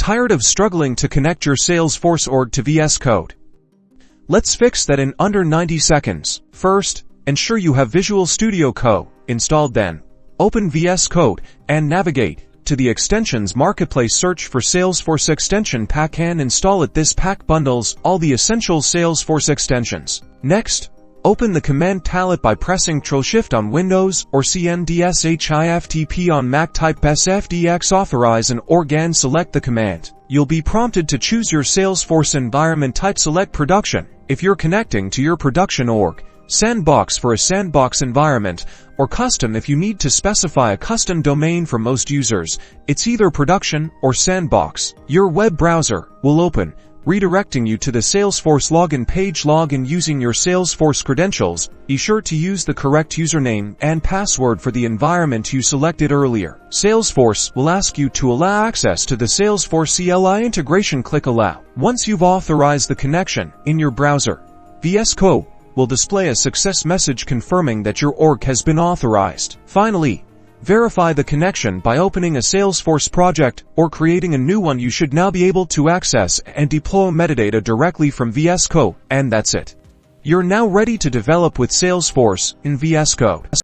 Tired of struggling to connect your Salesforce org to VS Code? Let's fix that in under 90 seconds. First, ensure you have Visual Studio Code installed. Then, open VS Code and navigate to the Extensions Marketplace. Search for Salesforce Extension Pack and install it. This pack bundles all the essential Salesforce extensions. Next, open the command palette by pressing Ctrl-Shift on Windows or CTRL-SHIFT on Mac. Type SFDX authorize an org and select the command. You'll be prompted to choose your Salesforce environment type. Select production if you're connecting to your production org, Sandbox for a sandbox environment, or custom if you need to specify a custom domain. For most users, it's either production or sandbox. Your web browser will open, redirecting you to the Salesforce Login page. Log in using your Salesforce credentials. Be sure to use the correct username and password for the environment you selected earlier. Salesforce will ask you to allow access to the Salesforce CLI integration. Click Allow. Once you've authorized the connection in your browser, VS Code will display a success message confirming that your org has been authorized. Finally, verify the connection by opening a Salesforce project or creating a new one. You should now be able to access and deploy metadata directly from VS Code, and that's it. You're now ready to develop with Salesforce in VS Code.